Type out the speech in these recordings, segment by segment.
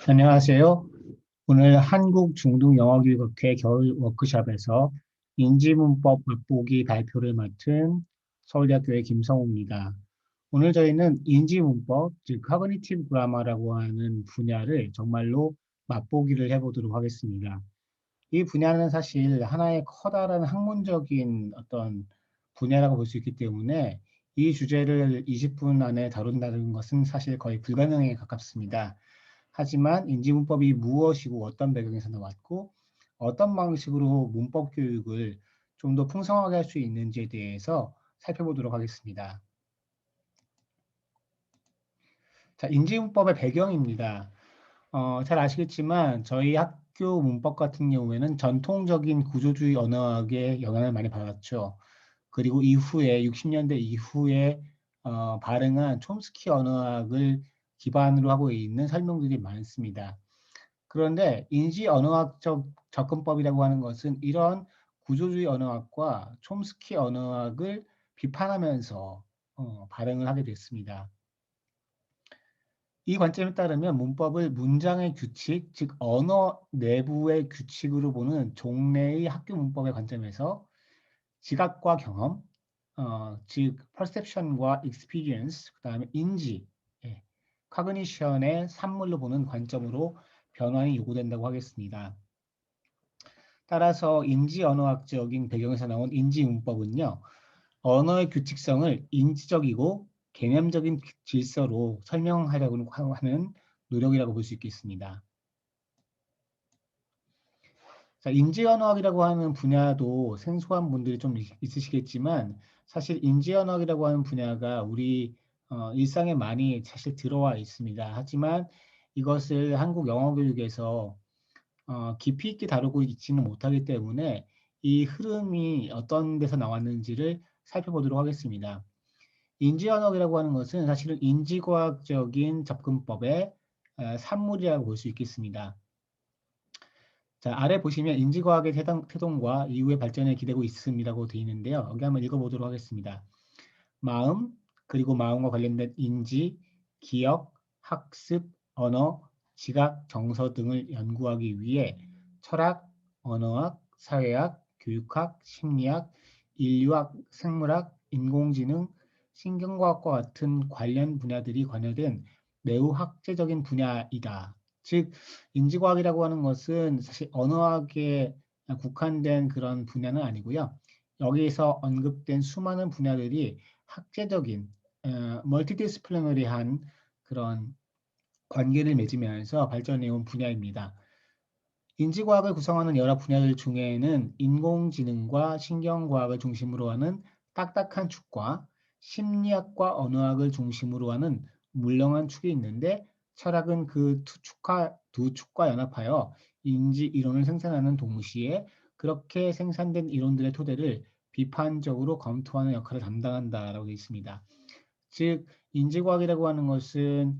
안녕하세요. 오늘 한국중등영어교육학회 겨울 워크숍에서 인지문법 맛보기 발표를 맡은 서울대학교의 김성우입니다. 오늘 저희는 인지문법, 즉 커그니티브 그라머라고 하는 분야를 정말로 맛보기를 해보도록 하겠습니다. 이 분야는 사실 하나의 커다란 학문적인 어떤 분야라고 볼 수 있기 때문에 이 주제를 20분 안에 다룬다는 것은 사실 거의 불가능에 가깝습니다. 하지만 인지문법이 무엇이고 어떤 배경에서 나왔고 어떤 방식으로 문법 교육을 좀 더 풍성하게 할 수 있는지에 대해서 살펴보도록 하겠습니다. 자, 인지문법의 배경입니다. 잘 아시겠지만 저희 학교 문법 같은 경우에는 전통적인 구조주의 언어학의 영향을 많이 받았죠. 그리고 이후에 60년대 이후에 발행한 촘스키 언어학을 기반으로 하고 있는 설명들이 많습니다. 그런데 인지 언어학적 접근법이라고 하는 것은 이런 구조주의 언어학과 촘스키 언어학을 비판하면서 발행을 하게 됐습니다. 이 관점에 따르면 문법을 문장의 규칙, 즉 언어 내부의 규칙으로 보는 종래의 학교 문법의 관점에서 지각과 경험, 즉 perception과 experience, 그다음에 인지, 예, cognition의 산물로 보는 관점으로 변환이 요구된다고 하겠습니다. 따라서 인지 언어학적인 배경에서 나온 인지 문법은요, 언어의 규칙성을 인지적이고 개념적인 질서로 설명하려고 하는 노력이라고 볼 수 있겠습니다. 자, 인지언어학이라고 하는 분야도 생소한 분들이 좀 있으시겠지만 사실 인지언어학이라고 하는 분야가 우리 일상에 많이 사실 들어와 있습니다. 하지만 이것을 한국 영어 교육에서 깊이 있게 다루고 있지는 못하기 때문에 이 흐름이 어떤 데서 나왔는지를 살펴보도록 하겠습니다. 인지언어학이라고 하는 것은 사실은 인지과학적인 접근법의 산물이라고 볼 수 있겠습니다. 자, 아래 보시면 인지과학의 태동과 이후의 발전에 기대고 있음이라고 되어 있는데요. 여기 한번 읽어보도록 하겠습니다. 마음, 그리고 마음과 관련된 인지, 기억, 학습, 언어, 지각, 정서 등을 연구하기 위해 철학, 언어학, 사회학, 교육학, 심리학, 인류학, 생물학, 인공지능, 신경과학과 같은 관련 분야들이 관여된 매우 학제적인 분야이다. 즉, 인지과학이라고 하는 것은 사실 언어학에 국한된 그런 분야는 아니고요. 여기에서 언급된 수많은 분야들이 학제적인 멀티디스플리너리한 그런 관계를 맺으면서 발전해 온 분야입니다. 인지과학을 구성하는 여러 분야들 중에는 인공지능과 신경과학을 중심으로 하는 딱딱한 축과 심리학과 언어학을 중심으로 하는 물렁한 축이 있는데 철학은 그 두 축과 연합하여 인지 이론을 생산하는 동시에 그렇게 생산된 이론들의 토대를 비판적으로 검토하는 역할을 담당한다라고 되어 있습니다. 즉 인지과학이라고 하는 것은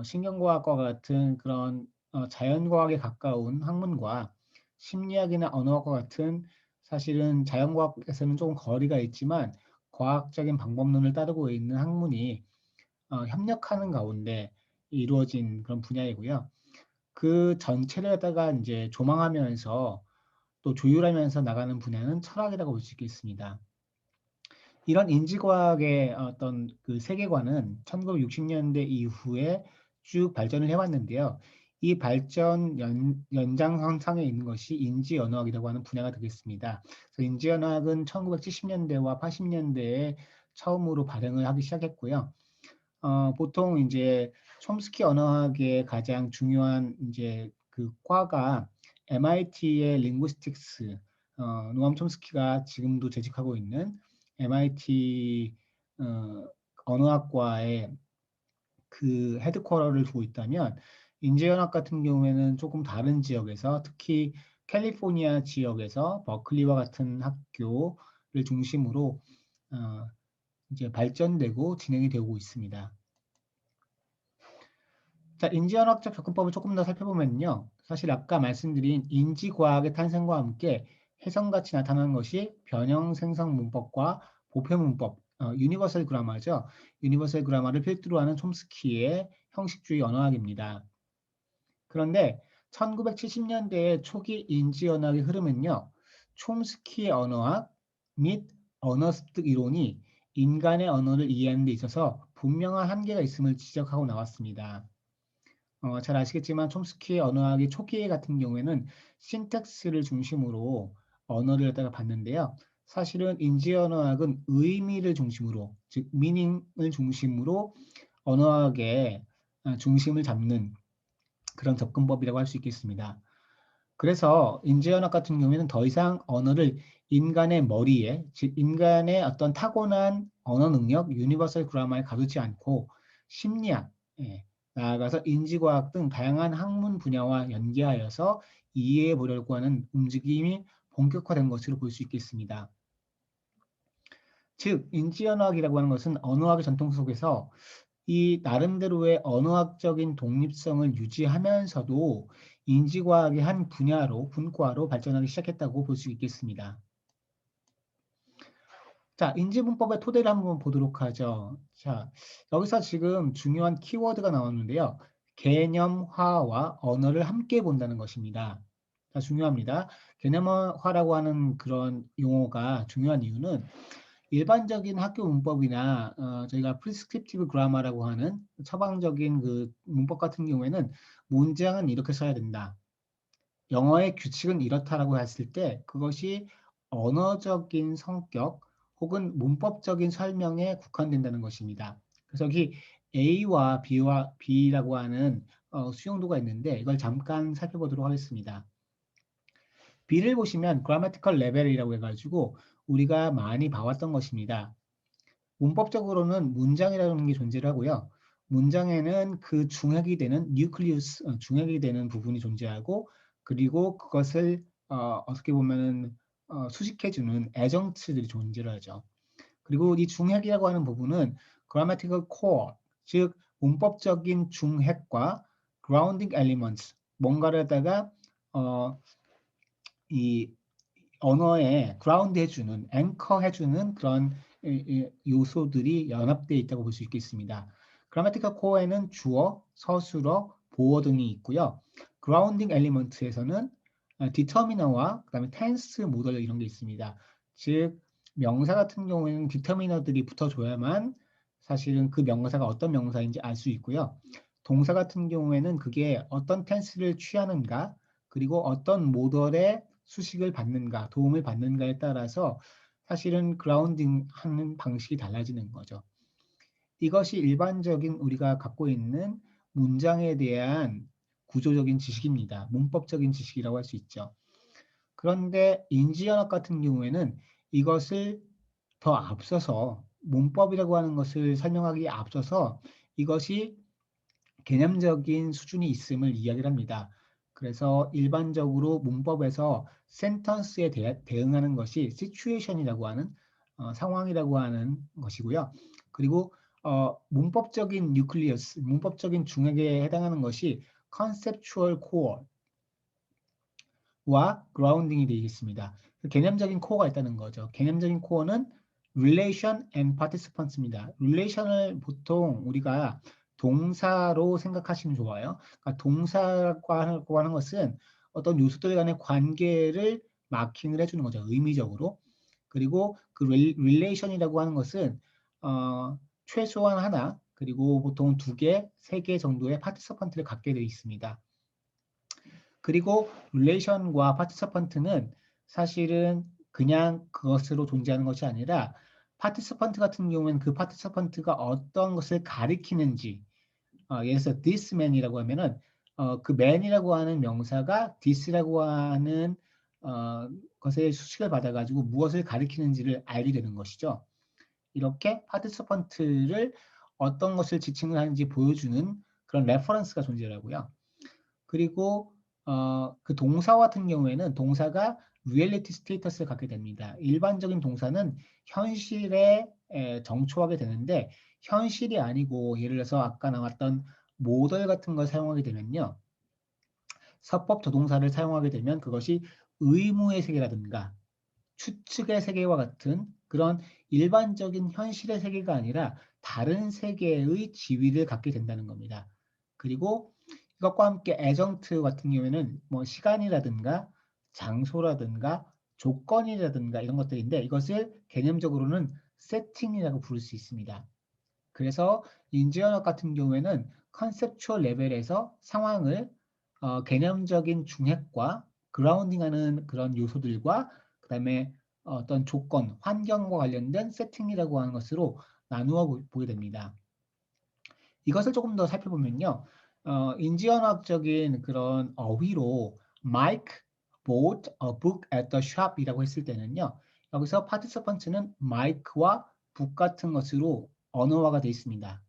신경과학과 같은 그런 자연과학에 가까운 학문과 심리학이나 언어학과 같은 사실은 자연과학에서는 조금 거리가 있지만 과학적인 방법론을 따르고 있는 학문이 협력하는 가운데 이루어진 그런 분야이고요. 그 전체를 갖다가 이제 조망하면서 또 조율하면서 나가는 분야는 철학이라고 볼 수 있겠습니다. 이런 인지과학의 어떤 그 세계관은 1960년대 이후에 쭉 발전을 해왔는데요. 이 발전 연장선상에 있는 것이 인지언어학이라고 하는 분야가 되겠습니다. 그래서 인지언어학은 1970년대와 80년대에 처음으로 발행을 하기 시작했고요. 보통 이제 촘스키 언어학의 가장 중요한 이제 그 과가 MIT의 링구스틱스, 노암 촘스키가 지금도 재직하고 있는 MIT 언어학과의 그 헤드쿼터를 두고 있다면 인재현학 같은 경우에는 조금 다른 지역에서 특히 캘리포니아 지역에서 버클리와 같은 학교를 중심으로 어, 이제 발전되고 진행이 되고 있습니다. 자, 인지언어학적 접근법을 조금 더 살펴보면요. 사실 아까 말씀드린 인지과학의 탄생과 함께 혜성같이 나타나는 것이 변형 생성 문법과 보편 문법, 유니버설 그라마죠. 유니버설 그라마를 필두로 하는 촘스키의 형식주의 언어학입니다. 그런데 1970년대 초기 인지 언어학의 흐름은요. 촘스키의 언어학 및 언어 습득 이론이 인간의 언어를 이해하는 데 있어서 분명한 한계가 있음을 지적하고 나왔습니다. 잘 아시겠지만 촘스키의 언어학의 초기 같은 경우에는 신텍스를 중심으로 언어를 갖다가 봤는데요. 사실은 인지 언어학은 의미를 중심으로, 즉 미닝을 중심으로 언어학의 중심을 잡는 그런 접근법이라고 할 수 있겠습니다. 그래서 인지 언어학 같은 경우에는 더 이상 언어를 인간의 머리에, 즉 인간의 어떤 타고난 언어 능력, 유니버설 그라마에 가두지 않고 심리학, 예, 나아가서 인지과학 등 다양한 학문 분야와 연계하여서 이해해 보려고 하는 움직임이 본격화된 것으로 볼 수 있겠습니다. 즉 인지 언어학이라고 하는 것은 언어학의 전통 속에서 이 나름대로의 언어학적인 독립성을 유지하면서도 인지과학의 한 분야로, 분과로 발전하기 시작했다고 볼 수 있겠습니다. 자, 인지문법의 토대를 한번 보도록 하죠. 자, 여기서 지금 중요한 키워드가 나왔는데요. 개념화와 언어를 함께 본다는 것입니다. 자, 중요합니다. 개념화라고 하는 그런 용어가 중요한 이유는 일반적인 학교 문법이나 저희가 프리스크립티브 그라마라고 하는 처방적인 그 문법 같은 경우에는 문장은 이렇게 써야 된다. 영어의 규칙은 이렇다라고 했을 때 그것이 언어적인 성격 혹은 문법적인 설명에 국한된다는 것입니다. 그래서 여기 A와 B라고 하는 수용도가 있는데 이걸 잠깐 살펴보도록 하겠습니다. B를 보시면 grammatical level이라고 해가지고 우리가 많이 봐왔던 것입니다. 문법적으로는 문장이라는 게 존재를 하고요. 문장에는 그 중핵이 되는 뉴클리우스, 중핵이 되는 부분이 존재하고 그리고 그것을 어떻게 보면은 수식해주는 애정치들이 존재를 하죠. 그리고 이 중핵이라고 하는 부분은 grammatical core, 즉 문법적인 중핵과 grounding elements, 뭔가를 이 언어에 그라운드 해주는, 앵커 해주는 그런 요소들이 연합되어 있다고 볼 수 있겠습니다. 그라마티컬 코어에는 주어, 서술어, 보어 등이 있고요. 그라운딩 엘리먼트에서는 디터미너와 그다음에 텐스, 모델 이런 게 있습니다. 즉 명사 같은 경우에는 디터미너들이 붙어줘야만 사실은 그 명사가 어떤 명사인지 알 수 있고요. 동사 같은 경우에는 그게 어떤 텐스를 취하는가 그리고 어떤 모델의 수식을 받는가, 도움을 받는가에 따라서 사실은 그라운딩 하는 방식이 달라지는 거죠. 이것이 일반적인 우리가 갖고 있는 문장에 대한 구조적인 지식입니다. 문법적인 지식이라고 할 수 있죠. 그런데 인지언어 같은 경우에는 이것을 더 앞서서 문법이라고 하는 것을 설명하기에 앞서서 이것이 개념적인 수준이 있음을 이야기를 합니다. 그래서 일반적으로 문법에서 센턴스에 대응하는 것이 situation이라고 하는 상황이라고 하는 것이고요. 그리고 문법적인 뉴클리어스, 문법적인 중핵에 해당하는 것이 conceptual core와 grounding이 되겠습니다. 개념적인 코어가 있다는 거죠. 개념적인 코어는 relation and participants입니다. relation을 보통 우리가 동사로 생각하시면 좋아요. 그러니까 동사라고 하는 것은 어떤 요소들 간의 관계를 마킹을 해주는 거죠. 의미적으로. 그리고 그 relation이라고 하는 것은 최소한 하나 그리고 보통 두 개, 세 개 정도의 파티시펀트를 갖게 되어 있습니다. 그리고 relation과 participant는 사실은 그냥 그것으로 존재하는 것이 아니라 participant 같은 경우에는 그 participant가 어떤 것을 가리키는지 예를 들어서 this man이라고 하면은 그 man이라고 하는 명사가 this라고 하는 것의 수식을 받아가지고 무엇을 가리키는지를 알게 되는 것이죠. 이렇게 participant를 어떤 것을 지칭을 하는지 보여주는 그런 레퍼런스가 존재하고요. 그리고 그 동사 같은 경우에는 동사가 reality status를 갖게 됩니다. 일반적인 동사는 현실에 정초하게 되는데 현실이 아니고 예를 들어서 아까 나왔던 모델 같은 걸 사용하게 되면요. 서법 조동사를 사용하게 되면 그것이 의무의 세계라든가 추측의 세계와 같은 그런 일반적인 현실의 세계가 아니라 다른 세계의 지위를 갖게 된다는 겁니다. 그리고 이것과 함께 adjunct 같은 경우에는 뭐 시간이라든가 장소라든가 조건이라든가 이런 것들인데 이것을 개념적으로는 세팅이라고 부를 수 있습니다. 그래서 인지 언어 같은 경우에는 컨셉추얼 레벨에서 상황을 개념적인 중핵과 그라운딩하는 그런 요소들과 그다음에 어떤 조건, 환경과 관련된 세팅이라고 하는 것으로 나누어 보게 됩니다. 이것을 조금 더 살펴보면요. 인지언어학적인 그런 어휘로 Mike bought a book at the shop 이라고 했을 때는요. 여기서 participant는 Mike와 book 같은 것으로 언어화가 되어 있습니다.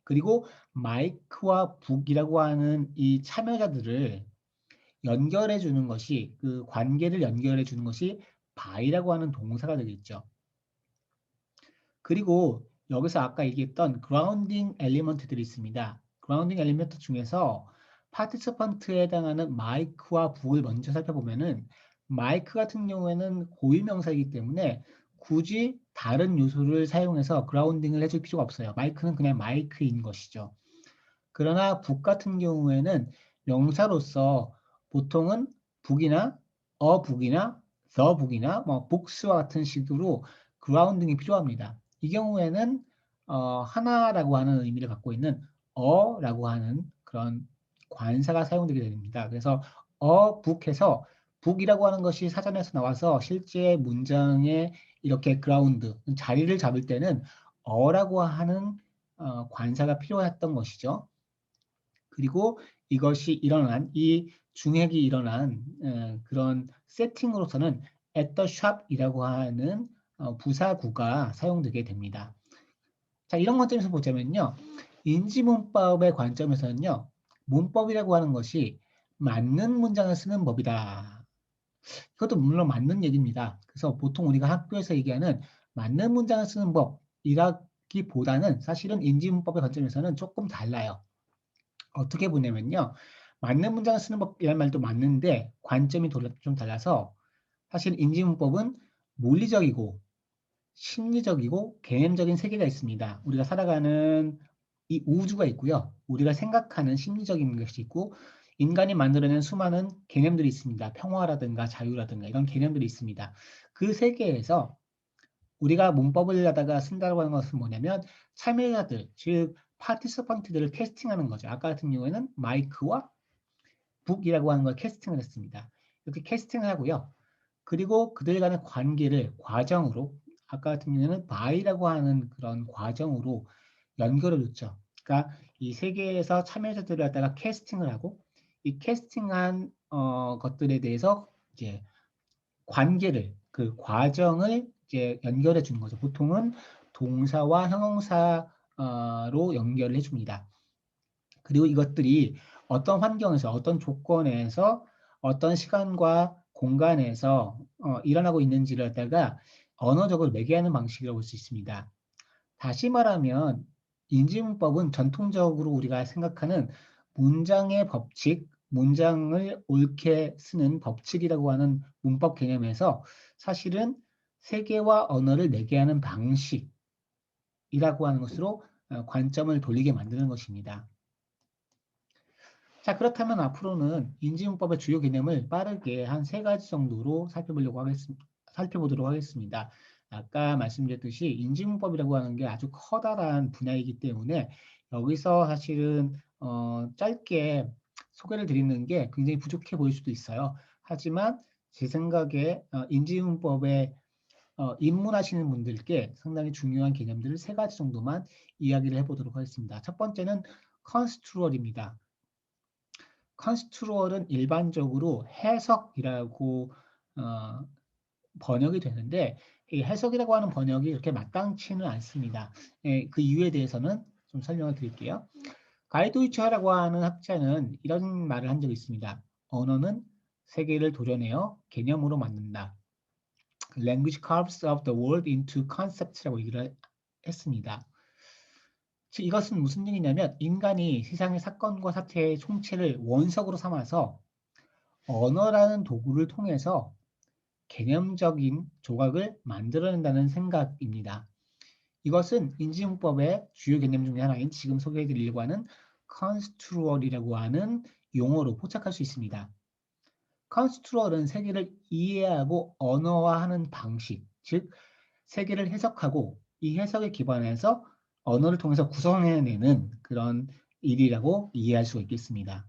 그리고 Mike와 book이라고 하는 이 참여자들을 연결해 주는 것이 그 관계를 연결해 주는 것이 by라고 하는 동사가 되겠죠. 그리고 여기서 아까 얘기했던 그라운딩 엘리먼트들이 있습니다. 그라운딩 엘리먼트 중에서 파티시펀트에 해당하는 마이크와 북을 먼저 살펴보면은 마이크 같은 경우에는 고유명사이기 때문에 굳이 다른 요소를 사용해서 그라운딩을 해줄 필요가 없어요. 마이크는 그냥 마이크인 것이죠. 그러나 북 같은 경우에는 명사로서 보통은 북이나 북이나 북이나 뭐 북스와 같은 식으로 그라운딩이 필요합니다. 이 경우에는 하나라고 하는 의미를 갖고 있는 어라고 하는 그런 관사가 사용되게 됩니다. 그래서 북해서 북이라고 하는 것이 사전에서 나와서 실제 문장에 이렇게 그라운드 자리를 잡을 때는 어라고 하는 관사가 필요했던 것이죠. 그리고 이것이 일어난 이 중핵이 일어난 그런 세팅으로서는 at the shop이라고 하는 부사구가 사용되게 됩니다. 자, 이런 관점에서 보자면요. 인지문법의 관점에서는요. 문법이라고 하는 것이 맞는 문장을 쓰는 법이다. 이것도 물론 맞는 얘기입니다. 그래서 보통 우리가 학교에서 얘기하는 맞는 문장을 쓰는 법이라기보다는 사실은 인지문법의 관점에서는 조금 달라요. 어떻게 보냐면요. 맞는 문장을 쓰는 법이라는 말도 맞는데 관점이 좀 달라서 사실 인지문법은 물리적이고 심리적이고 개념적인 세계가 있습니다. 우리가 살아가는 이 우주가 있고요. 우리가 생각하는 심리적인 것이 있고 인간이 만들어낸 수많은 개념들이 있습니다. 평화라든가 자유라든가 이런 개념들이 있습니다. 그 세계에서 우리가 문법을 하다가 쓴다고 하는 것은 뭐냐면 참여자들, 즉 파티시펀트들을 캐스팅하는 거죠. 아까 같은 경우에는 마이크와 북이라고 하는 걸 캐스팅을 했습니다. 이렇게 캐스팅을 하고요. 그리고 그들 간의 관계를 과정으로 아까 같은 경우에는 바이라고 하는 그런 과정으로 연결을 놓죠. 그러니까 이 세계에서 참여자들을 갖다가 캐스팅을 하고 이 캐스팅한 것들에 대해서 이제 관계를 그 과정을 이제 연결해 주는 거죠. 보통은 동사와 형용사로 연결을 해줍니다. 그리고 이것들이 어떤 환경에서 어떤 조건에서 어떤 시간과 공간에서 일어나고 있는지를 갖다가 언어적으로 매개하는 방식이라고 볼 수 있습니다. 다시 말하면 인지문법은 전통적으로 우리가 생각하는 문장의 법칙, 문장을 옳게 쓰는 법칙이라고 하는 문법 개념에서 사실은 세계와 언어를 매개하는 방식이라고 하는 것으로 관점을 돌리게 만드는 것입니다. 자, 그렇다면 앞으로는 인지문법의 주요 개념을 빠르게 한 3가지 정도로 살펴보도록 하겠습니다. 아까 말씀드렸듯이 인지문법이라고 하는 게 아주 커다란 분야이기 때문에 여기서 사실은 짧게 소개를 드리는 게 굉장히 부족해 보일 수도 있어요. 하지만 제 생각에 인지문법에 입문하시는 분들께 상당히 중요한 개념들을 3가지 정도만 이야기를 해보도록 하겠습니다. 첫 번째는 컨스트루얼입니다. 컨스트루얼은 일반적으로 해석이라고 번역이 되는데 이 해석이라고 하는 번역이 그렇게 마땅치는 않습니다. 그 이유에 대해서는 좀 설명을 드릴게요. 가이도이처라고 하는 학자는 이런 말을 한 적이 있습니다. 언어는 세계를 도전해요 개념으로 만든다. Language carves up the world into concepts라고 얘기를 했습니다. 즉 이것은 무슨 얘기냐면 인간이 세상의 사건과 사태의 총체를 원석으로 삼아서 언어라는 도구를 통해서 개념적인 조각을 만들어낸다는 생각입니다. 이것은 인지문법의 주요 개념 중에 하나인 지금 소개해드리려고 하는 컨스트루얼이라고 하는 용어로 포착할 수 있습니다. 컨스트루얼은 세계를 이해하고 언어화하는 방식, 즉 세계를 해석하고 이 해석에 기반해서 언어를 통해서 구성해내는 그런 일이라고 이해할 수가 있겠습니다.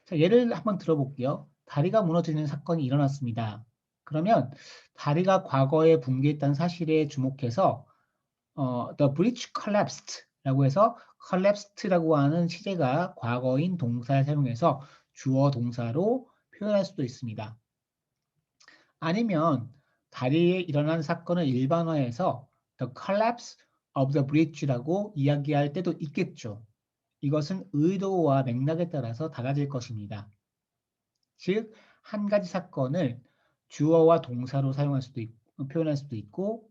자, 예를 한번 들어볼게요. 다리가 무너지는 사건이 일어났습니다. 그러면 다리가 과거에 붕괴했다는 사실에 주목해서 the bridge collapsed라고 해서 collapsed라고 하는 시제가 과거인 동사를 사용해서 주어 동사로 표현할 수도 있습니다. 아니면 다리에 일어난 사건을 일반화해서 the collapse of the bridge라고 이야기할 때도 있겠죠. 이것은 의도와 맥락에 따라서 달라질 것입니다. 즉, 한 가지 사건을 주어와 동사로 사용할 수도 있고, 표현할 수도 있고,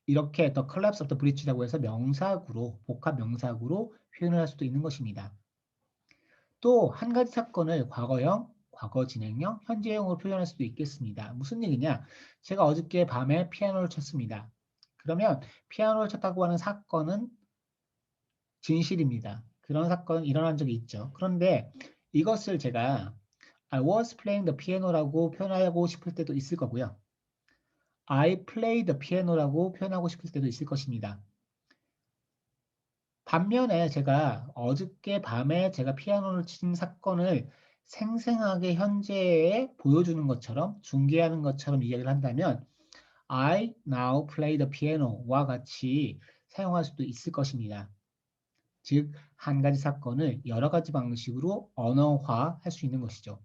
이렇게 the collapse of the bridge라고 해서 명사구로, 복합 명사구로 표현을 할 수도 있는 것입니다. 또 한 가지 사건을 과거형, 과거 진행형, 현재형으로 표현할 수도 있겠습니다. 무슨 얘기냐? 제가 어저께 밤에 피아노를 쳤습니다. 그러면 피아노를 쳤다고 하는 사건은 진실입니다. 그런 사건은 일어난 적이 있죠. 그런데 이것을 제가 I was playing the piano라고 표현하고 싶을 때도 있을 거고요. I played the piano라고 표현하고 싶을 때도 있을 것입니다. 반면에 제가 어저께 밤에 제가 피아노를 친 사건을 생생하게 현재에 보여주는 것처럼 중계하는 것처럼 이야기를 한다면 I now play the piano와 같이 사용할 수도 있을 것입니다. 즉, 한 가지 사건을 여러 가지 방식으로 언어화할 수 있는 것이죠.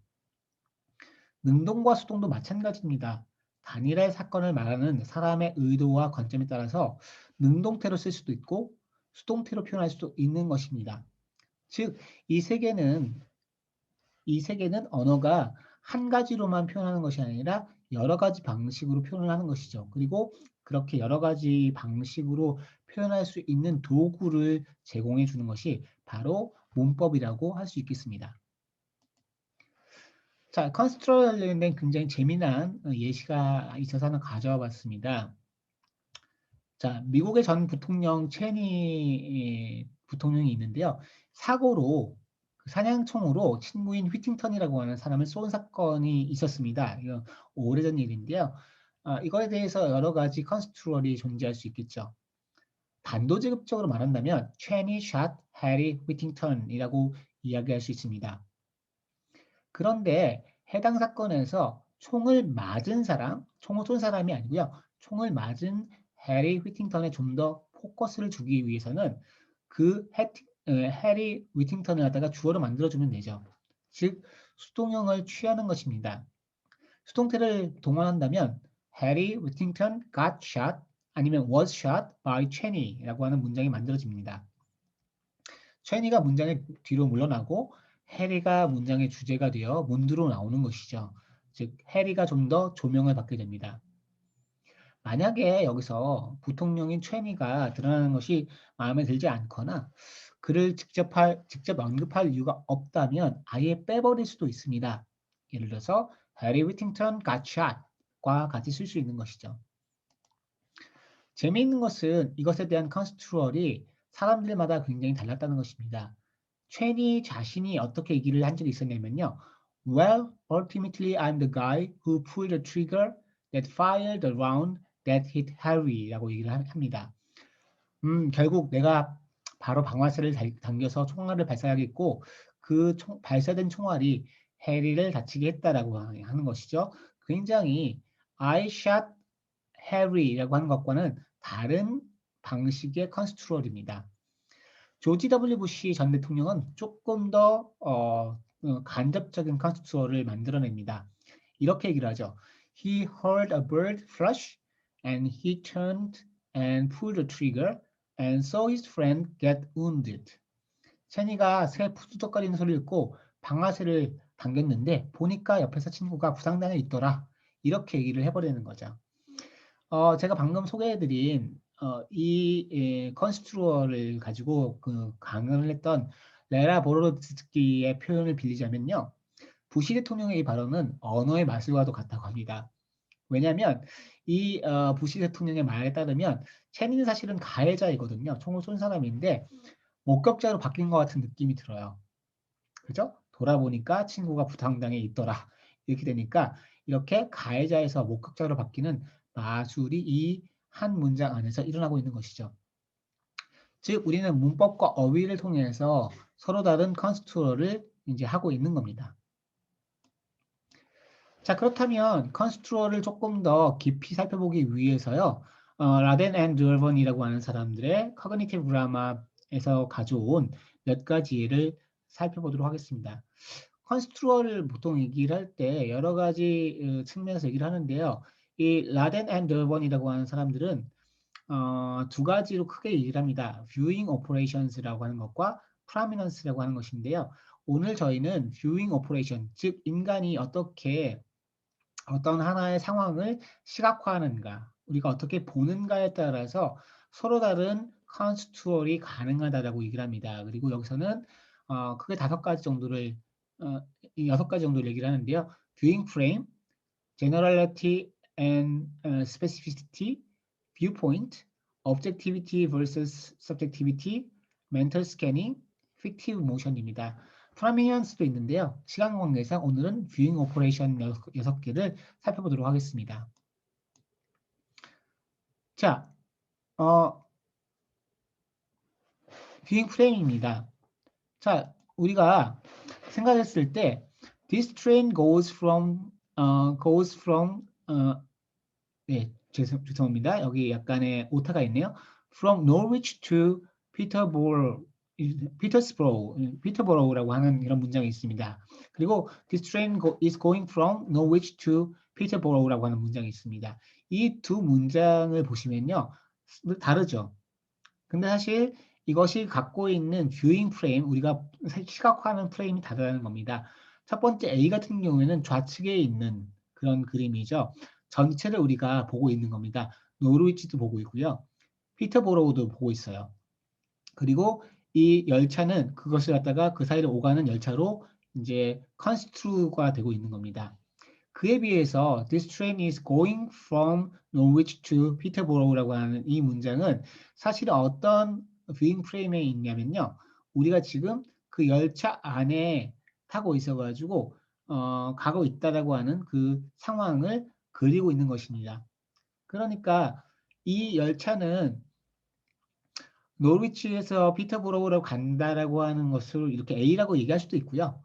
능동과 수동도 마찬가지입니다. 단일화의 사건을 말하는 사람의 의도와 관점에 따라서 능동태로 쓸 수도 있고 수동태로 표현할 수도 있는 것입니다. 즉, 이 세계는 언어가 한 가지로만 표현하는 것이 아니라 여러 가지 방식으로 표현을 하는 것이죠. 그리고 그렇게 여러 가지 방식으로 표현할 수 있는 도구를 제공해 주는 것이 바로 문법이라고 할 수 있겠습니다. 자, 컨스트럭 관련된 굉장히 재미난 예시가 있어서 하나 가져와 봤습니다. 자, 미국의 전 부통령 체니 부통령이 있는데요. 사고로 사냥총으로 친구인 휘팅턴이라고 하는 사람을 쏜 사건이 있었습니다. 이거 오래전 일인데요. 이거에 대해서 여러 가지 컨스트루얼이 존재할 수 있겠죠. 단도직입적으로 말한다면 체니 샷 해리 휘팅턴이라고 이야기할 수 있습니다. 그런데 해당 사건에서 총을 맞은 사람, 총을 쏜 사람이 아니고요. 총을 맞은 해리 휘팅턴에 좀 더 포커스를 주기 위해서는 그 해리 휘팅턴을 갖다가 주어로 만들어주면 되죠. 즉, 수동형을 취하는 것입니다. 수동태를 동원한다면 해리 휘팅턴 got shot 아니면 was shot by Cheney라고 하는 문장이 만들어집니다. 체니가 문장의 뒤로 물러나고 해리가 문장의 주제가 되어 문두로 나오는 것이죠. 즉, 해리가 좀 더 조명을 받게 됩니다. 만약에 여기서 부통령인 체니가 드러나는 것이 마음에 들지 않거나 그를 직접 언급할 이유가 없다면 아예 빼버릴 수도 있습니다. 예를 들어서 해리 위팅턴 got shot과 같이 쓸 수 있는 것이죠. 재미있는 것은 이것에 대한 컨스트루얼이 사람들마다 굉장히 달랐다는 것입니다. 체니 자신이 어떻게 얘기를 한 적이 있었냐면요. Well, ultimately I'm the guy who pulled the trigger that fired the round that hit Harry라고 얘기를 합니다. 결국 내가 바로 방아쇠를 당겨서 총알을 발사하겠고 그 발사된 총알이 해리를 다치게 했다라고 하는 것이죠. 굉장히 I shot Harry라고 하는 것과는 다른 방식의 컨스트루얼입니다. 조지 W. 부시 전 대통령은 조금 더 간접적인 컨스트루얼을 만들어냅니다. 이렇게 얘기를 하죠. He heard a bird flush and he turned and pulled the trigger and saw his friend get wounded. 체니가 새 푸드덕거리는 소리를 듣고 방아쇠를 당겼는데 보니까 옆에서 친구가 부상당해 있더라. 이렇게 얘기를 해버리는 거죠. 제가 방금 소개해드린 이 컨스트루어를 가지고 그 강연을 했던 레라 보로드스키의 표현을 빌리자면요. 부시 대통령의 이 발언은 언어의 마술과도 같다고 합니다. 왜냐하면 이 부시 대통령의 말에 따르면 체니는 사실은 가해자이거든요. 총을 쏜 사람인데 목격자로 바뀐 것 같은 느낌이 들어요. 그죠? 돌아보니까 친구가 부당당에 있더라. 이렇게 되니까 이렇게 가해자에서 목격자로 바뀌는 마술이 이 한 문장 안에서 일어나고 있는 것이죠. 즉 우리는 문법과 어휘를 통해서 서로 다른 컨스트롤을 이제 하고 있는 겁니다. 자, 그렇다면 컨스트롤을 조금 더 깊이 살펴보기 위해서요. 라덴 앤 르번이라고 하는 사람들의 커그니티브 그라마에서 가져온 몇 가지 예를 살펴보도록 하겠습니다. 컨스트롤을 보통 얘기를 할 때 여러 가지 측면에서 얘기를 하는데요. 이 라덴 앤 르번이라고 하는 사람들은 두 가지로 크게 얘기를 합니다. viewing operations라고 하는 것과 prominence라고 하는 것인데요. 오늘 저희는 viewing operation, 즉 인간이 어떻게 어떤 하나의 상황을 시각화하는가, 우리가 어떻게 보는가에 따라서 서로 다른 컨스트롤이 가능하다라고 얘기를 합니다. 그리고 여기서는 크게 다섯 가지 정도를 이 여섯 가지 정도를 얘기를 하는데요. viewing frame, generality and specificity, viewpoint, objectivity versus subjectivity, mental scanning, fictive motion입니다. 프라미언스도 있는데요. 시간 관계상 오늘은 viewing operation 6개를 살펴보도록 하겠습니다. 자, viewing frame입니다. 자, 우리가 생각했을 때 this train 네, 죄송합니다. 여기 약간의 오타가 있네요. From Norwich to Peterborough라고 하는 이런 문장이 있습니다. 그리고 this train is going from Norwich to Peterborough라고 하는 문장이 있습니다. 이 두 문장을 보시면요, 다르죠. 근데 사실 이것이 갖고 있는 뷰잉 프레임, 우리가 시각화하는 프레임이 다르다는 겁니다. 첫 번째 A 같은 경우에는 좌측에 있는 그런 그림이죠. 전체를 우리가 보고 있는 겁니다. 노르위치도 보고 있고요. 피터보로우도 보고 있어요. 그리고 이 열차는 그것을 갖다가 그 사이를 오가는 열차로 이제 컨스트루가 되고 있는 겁니다. 그에 비해서 This train is going from Norwich to Peterborough라고 하는 이 문장은 사실 어떤 뷰잉 프레임에 있냐면요. 우리가 지금 그 열차 안에 타고 있어가지고 가고 있다라고 하는 그 상황을 그리고 있는 것입니다. 그러니까 이 열차는 노르위치에서 피터보로우로 간다라고 하는 것을 이렇게 A라고 얘기할 수도 있고요.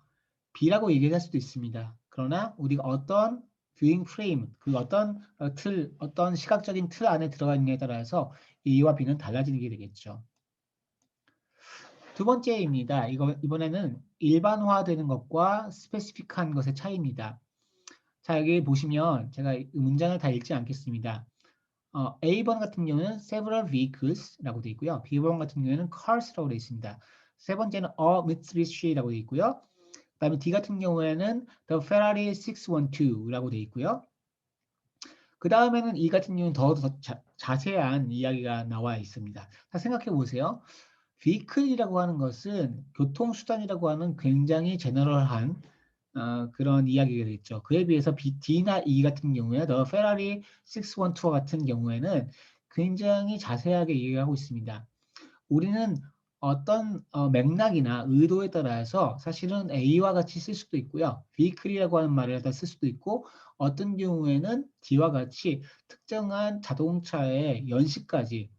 B라고 얘기할 수도 있습니다. 그러나 우리가 어떤 뷰잉 프레임, 그 어떤 틀, 어떤 시각적인 틀 안에 들어가 있느냐에 따라서 A와 B는 달라지게 되겠죠. 두 번째입니다. 이번에는 일반화되는 것과 스페시픽한 것의 차이입니다. 자, 여기 보시면 제가 이 문장을 다 읽지 않겠습니다. A번 같은 경우는 several vehicles라고 되어 있고요. B번 같은 경우에는 cars라고 되어 있습니다. 세 번째는 a Mitsubishi라고 되어 있고요. 그다음에 D 같은 경우에는 the Ferrari 612라고 되어 있고요. 그 다음에는 E 같은 경우는 더 자세한 이야기가 나와 있습니다. 자, 생각해 보세요. vehicle이라고 하는 것은 교통수단이라고 하는 굉장히 제너럴한 그런 이야기가 되겠죠. 그에 비해서 D나 E 같은 경우에 The Ferrari 612 같은 경우에는 굉장히 자세하게 이야기하고 있습니다. 우리는 어떤 맥락이나 의도에 따라서 사실은 A와 같이 쓸 수도 있고요. vehicle이라고 하는 말을 갖다 쓸 수도 있고 어떤 경우에는 D와 같이 특정한 자동차의 연식까지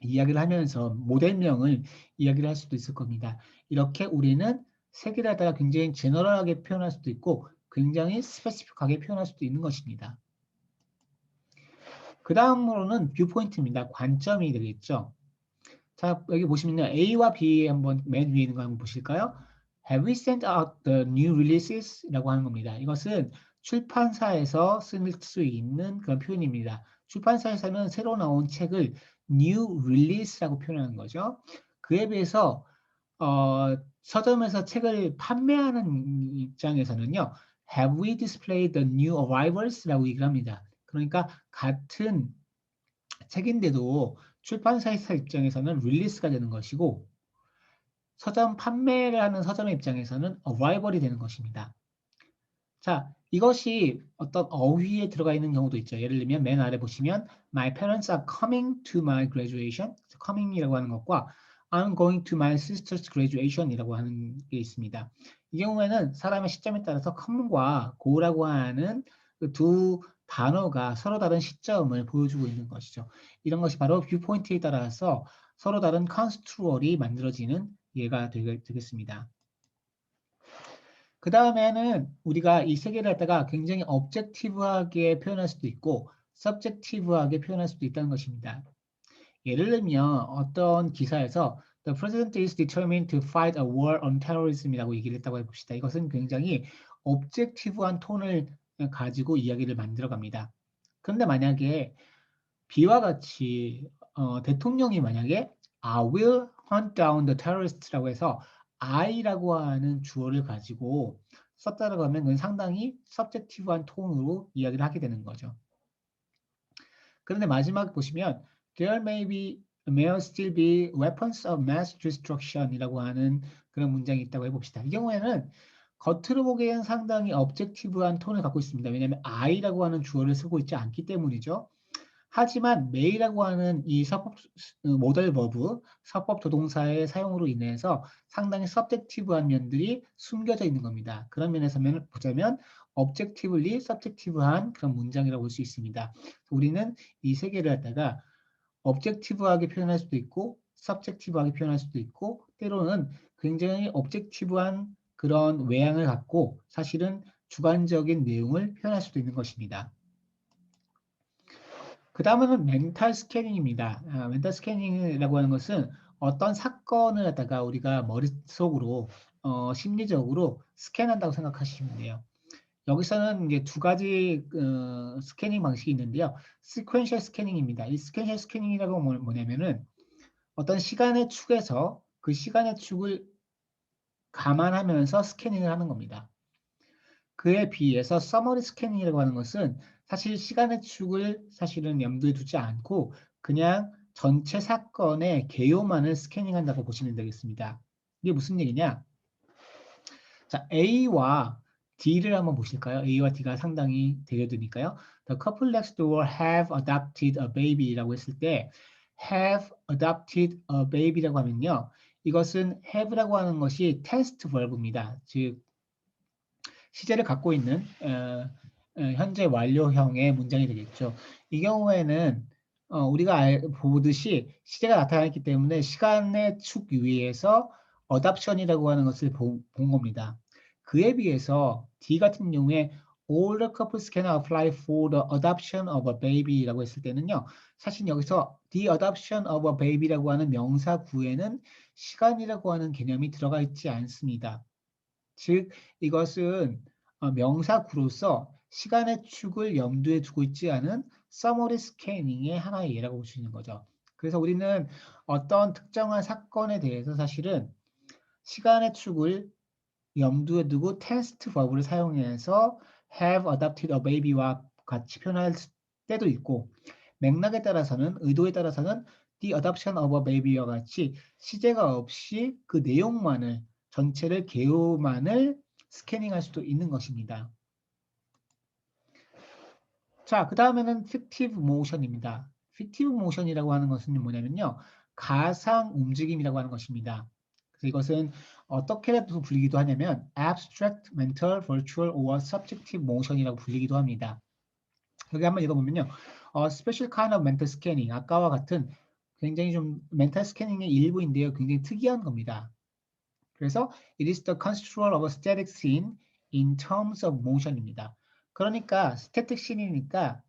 이야기를 하면서 모델명을 이야기를 할 수도 있을 겁니다. 이렇게 우리는 세 개를 하다가 굉장히 제너럴하게 표현할 수도 있고 굉장히 스페시픽하게 표현할 수도 있는 것입니다. 그 다음으로는 뷰포인트입니다. 관점이 되겠죠. 자, 여기 보시면요. A와 B 한번 맨 위에 있는 거 한번 보실까요? Have we sent out the new releases? 라고 하는 겁니다. 이것은 출판사에서 쓸 수 있는 그런 표현입니다. 출판사에서는 새로 나온 책을 new release라고 표현하는 거죠. 그에 비해서 서점에서 책을 판매하는 입장에서는요. Have we displayed the new arrivals? 라고 얘기를 합니다. 그러니까 같은 책인데도 출판사에서 입장에서는 릴리스가 되는 것이고 서점 판매를 하는 서점의 입장에서는 어라이벌이 되는 것입니다. 자, 이것이 어떤 어휘에 들어가 있는 경우도 있죠. 예를 들면 맨 아래 보시면 My parents are coming to my graduation. coming이라고 하는 것과 I'm going to my sister's graduation이라고 하는 게 있습니다. 이 경우에는 사람의 시점에 따라서 come과 go라고 하는 그 두 단어가 서로 다른 시점을 보여주고 있는 것이죠. 이런 것이 바로 뷰포인트에 따라서 서로 다른 컨스트루얼이 만들어지는 예가 되겠습니다. 그 다음에는 우리가 이 세 개를 갖다가 굉장히 objective하게 표현할 수도 있고 subjective하게 표현할 수도 있다는 것입니다. 예를 들면 어떤 기사에서 The president is determined to fight a war on terrorism이라고 얘기를 했다고 해봅시다. 이것은 굉장히 objective한 톤을 가지고 이야기를 만들어 갑니다. 그런데 만약에 B와 같이 대통령이 만약에 I will hunt down the terrorist라고 해서 I라고 하는 주어를 가지고 썼다라고 하면 그건 상당히 subjective한 톤으로 이야기를 하게 되는 거죠. 그런데 마지막 보시면 may still be weapons of mass destruction이라고 하는 그런 문장이 있다고 해봅시다. 이 경우에는 겉으로 보기에는 상당히 objective한 톤을 갖고 있습니다. 왜냐하면 I라고 하는 주어를 쓰고 있지 않기 때문이죠. 하지만 may라고 하는 이 모델 버브, 서법 조동사의 사용으로 인해서 상당히 subjective한 면들이 숨겨져 있는 겁니다. 그런 면에서 보자면 objectively subjective한 그런 문장이라고 볼 수 있습니다. 우리는 이 세 개를 갖다가 objective하게 표현할 수도 있고 subjective하게 표현할 수도 있고 때로는 굉장히 objective한 그런 외향을 갖고 사실은 주관적인 내용을 표현할 수도 있는 것입니다. 그 다음은 멘탈 스캐닝입니다. 멘탈 스캐닝이라고 하는 것은 어떤 사건을 갖다가 우리가 머릿속으로 심리적으로 스캔한다고 생각하시면 돼요. 여기서는 이제 두 가지 스캐닝 방식이 있는데요. 시퀀셜 스캐닝입니다. 이 시퀀셜 스캐닝이라고 뭐냐면은 어떤 시간의 축에서 그 시간의 축을 감안하면서 스캐닝을 하는 겁니다. 그에 비해서 서머리 스캐닝이라고 하는 것은 사실 시간의 축을 사실은 염두에 두지 않고 그냥 전체 사건의 개요만을 스캐닝한다고 보시면 되겠습니다. 이게 무슨 얘기냐? 자, A와 D를 한번 보실까요? A와 D가 상당히 대려되니까요. The couple next door have adopted a baby라고 했을 때 have adopted a baby라고 하면요. 이것은 have라고 하는 것이 test verb입니다. 즉 시제를 갖고 있는 현재 완료형의 문장이 되겠죠. 이 경우에는 우리가 보듯이 시제가 나타났기 때문에 시간의 축 위에서 adoption이라고 하는 것을 본 겁니다. 그에 비해서 D 같은 경우에 all the couples can apply for the adoption of a baby라고 했을 때는요. 사실 여기서 the adoption of a baby라고 하는 명사 구에는 시간이라고 하는 개념이 들어가 있지 않습니다. 즉 이것은 명사구로서 시간의 축을 염두에 두고 있지 않은 서머리 스캐닝의 하나의 예라고 볼 수 있는 거죠. 그래서 우리는 어떤 특정한 사건에 대해서 사실은 시간의 축을 염두에 두고 테스트 버브를 사용해서 have adopted a baby와 같이 표현할 때도 있고 맥락에 따라서는 의도에 따라서는 the adoption of a baby와 같이 시제가 없이 그 내용만을 전체를 개요만을 스캐닝할 수도 있는 것입니다. 자, 그 다음에는 fictive motion입니다. fictive motion이라고 하는 것은 뭐냐면요. 가상 움직임이라고 하는 것입니다. 그래서 이것은 어떻게라도 불리기도 하냐면 abstract, mental, virtual, or subjective motion이라고 불리기도 합니다. 여기 한번 읽어보면요. special kind of mental scanning. 아까와 같은 굉장히 좀 멘탈 스캐닝의 일부인데요. 굉장히 특이한 겁니다. 그래서 it is the construal of a static scene in terms of motion입니다. 그러니까 static scene이니까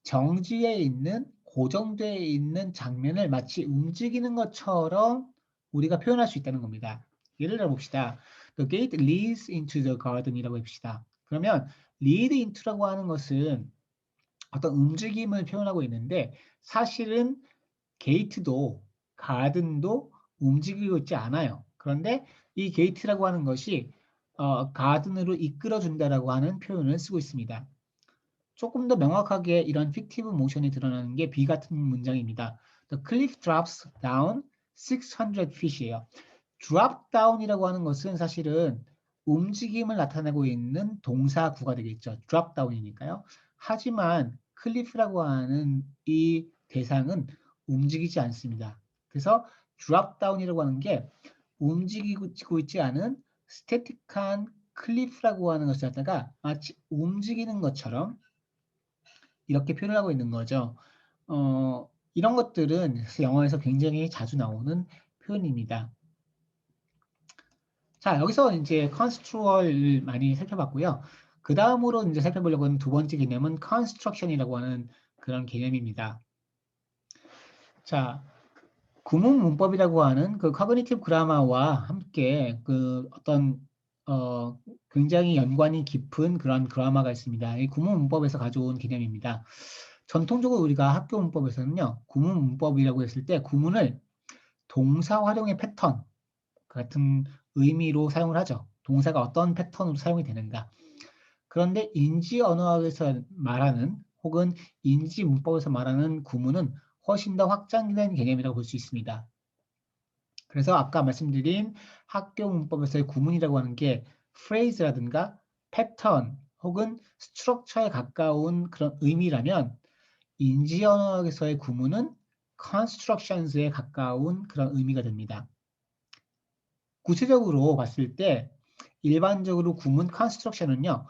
정지에 있는 고정되어 있는 장면을 마치 움직이는 것처럼 우리가 표현할 수 있다는 겁니다. 예를 들어 봅시다. The gate leads into the garden이라고 해봅시다. 그러면 lead into라고 하는 것은 어떤 움직임을 표현하고 있는데 사실은 게이트도 가든도 움직이고 있지 않아요. 그런데 이 게이트라고 하는 것이 가든으로 이끌어준다라고 하는 표현을 쓰고 있습니다. 조금 더 명확하게 이런 픽티브 모션이 드러나는 게 B 같은 문장입니다. The cliff drops down 600 feet이에요. drop down이라고 하는 것은 사실은 움직임을 나타내고 있는 동사구가 되겠죠. drop down이니까요. 하지만 클리프라고 하는 이 대상은 움직이지 않습니다. 그래서 드롭다운이라고 하는 게 움직이고 있지 않은 스태틱한 클리프라고 하는 것을 갖다가 마치 움직이는 것처럼 이렇게 표현을 하고 있는 거죠. 이런 것들은 영어에서 굉장히 자주 나오는 표현입니다. 자, 여기서 이제 컨스트루얼을 많이 살펴봤고요. 그 다음으로 이제 살펴보려고 하는 두 번째 개념은 컨스트럭션이라고 하는 그런 개념입니다. 자, 구문 문법이라고 하는 그 커그니티브 그라마와 함께 그 어떤 굉장히 연관이 깊은 그런 그라마가 있습니다. 이 구문 문법에서 가져온 개념입니다. 전통적으로 우리가 학교 문법에서는요, 구문 문법이라고 했을 때 구문을 동사 활용의 패턴 같은 의미로 사용을 하죠. 동사가 어떤 패턴으로 사용이 되는가. 그런데 인지 언어학에서 말하는 혹은 인지 문법에서 말하는 구문은 훨씬 더 확장된 개념이라고 볼 수 있습니다. 그래서 아까 말씀드린 학교 문법에서의 구문이라고 하는 게 phrase라든가 패턴 혹은 스트럭처에 가까운 그런 의미라면 인지 언어학에서의 구문은 constructions에 가까운 그런 의미가 됩니다. 구체적으로 봤을 때 일반적으로 구문 construction은요,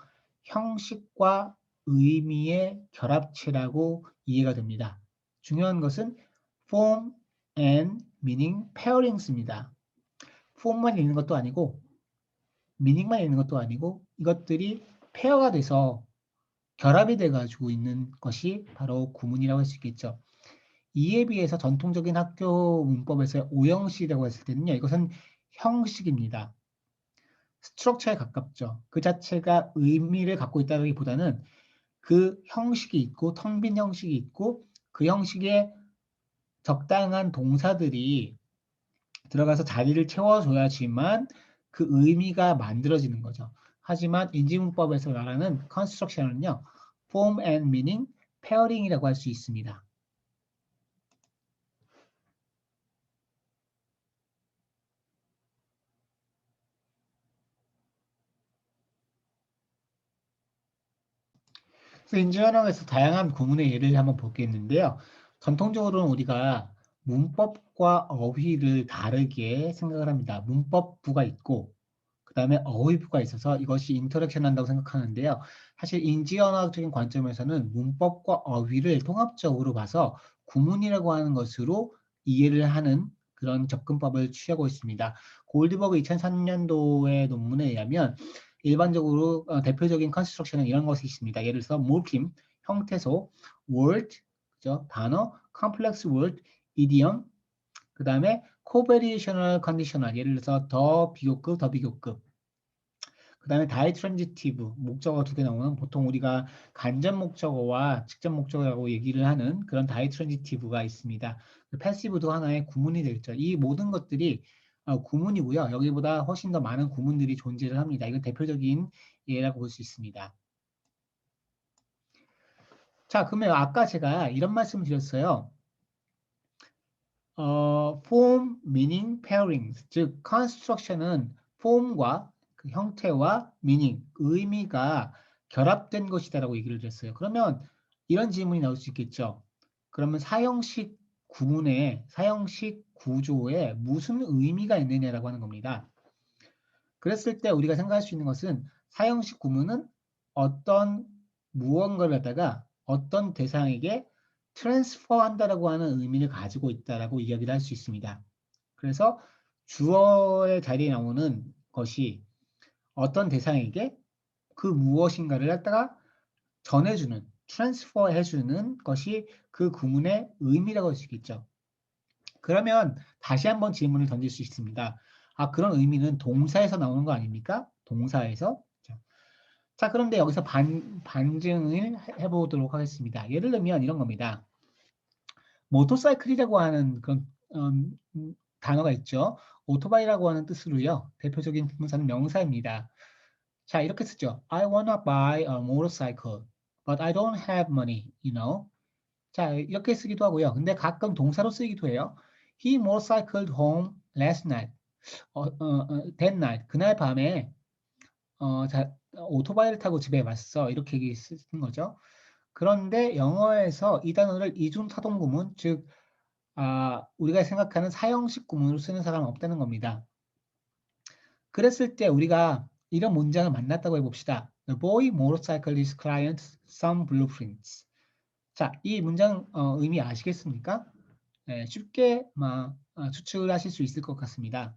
형식과 의미의 결합체라고 이해가 됩니다. 중요한 것은 form and meaning pairings입니다. form만 있는 것도 아니고 meaning만 있는 것도 아니고 이것들이 페어가 돼서 결합이 돼가지고 있는 것이 바로 구문이라고 할 수 있겠죠. 이에 비해서 전통적인 학교 문법에서의 오형식이라고 했을 때는요, 이것은 형식입니다. 스트럭처에 가깝죠. 그 자체가 의미를 갖고 있다기보다는 그 형식이 있고 텅 빈 형식이 있고 그 형식에 적당한 동사들이 들어가서 자리를 채워줘야지만 그 의미가 만들어지는 거죠. 하지만 인지문법에서 말하는 construction은요, form and meaning pairing이라고 할 수 있습니다. 그래서 인지언어에서 다양한 구문의 예를 한번 보겠는데요. 전통적으로는 우리가 문법과 어휘를 다르게 생각을 합니다. 문법부가 있고 그 다음에 어휘부가 있어서 이것이 인터랙션 한다고 생각하는데요. 사실 인지언어학적인 관점에서는 문법과 어휘를 통합적으로 봐서 구문이라고 하는 것으로 이해를 하는 그런 접근법을 취하고 있습니다. 골드버그 2003년도의 논문에 의하면 일반적으로 대표적인 컨스트럭션은 이런 것이 있습니다. 예를 들어서 몰킴, 형태소, word, 그죠? 단어, complex word, idiom, 그 다음에 코베리에이셔널 컨디셔널, 예를 들어서 더 비교급, 더 비교급. 그 다음에 다이트란지티브, 목적어 두 개 나오는 보통 우리가 간접 목적어와 직접 목적어라고 얘기를 하는 그런 다이트란지티브가 있습니다. 패시브도 하나의 구문이 되겠죠. 이 모든 것들이 구문이고요. 여기보다 훨씬 더 많은 구문들이 존재를 합니다. 이건 대표적인 예라고 볼 수 있습니다. 자, 그러면 아까 제가 이런 말씀을 드렸어요. form, meaning, pairings, 즉 construction은 form과 그 형태와 meaning, 의미가 결합된 것이다라고 얘기를 드렸어요. 그러면 이런 질문이 나올 수 있겠죠. 그러면 사형식 구문에 사형식 구조에 무슨 의미가 있느냐라고 하는 겁니다. 그랬을 때 우리가 생각할 수 있는 것은 사형식 구문은 어떤 무언가를 갖다가 어떤 대상에게 트랜스퍼 한다라고 하는 의미를 가지고 있다라고 이야기를 할 수 있습니다. 그래서 주어의 자리에 나오는 것이 어떤 대상에게 그 무엇인가를 갖다가 전해주는, 트랜스퍼 해주는 것이 그 구문의 의미라고 할 수 있겠죠. 그러면 다시 한번 질문을 던질 수 있습니다. 아, 그런 의미는 동사에서 나오는 거 아닙니까? 동사에서. 자, 그런데 여기서 반증을 해보도록 하겠습니다. 예를 들면 이런 겁니다. 모터사이클이라고 하는 그런 단어가 있죠. 오토바이라고 하는 뜻으로요. 대표적인 분사는 명사입니다. 자, 이렇게 쓰죠. I wanna buy a motorcycle, but I don't have money, you know. 자, 이렇게 쓰기도 하고요. 근데 가끔 동사로 쓰기도 해요. He motorcycled home last night. that night. 그날 밤에 오토바이를 타고 집에 왔어. 이렇게 쓰는 거죠. 그런데 영어에서 이 단어를 이중 타동구문, 즉 우리가 생각하는 사형식 구문으로 쓰는 사람은 없다는 겁니다. 그랬을 때 우리가 이런 문장을 만났다고 해봅시다. The boy motorcyclist client some blueprints. 자, 이 문장 의미 아시겠습니까? 네, 쉽게 추측을 하실 수 있을 것 같습니다.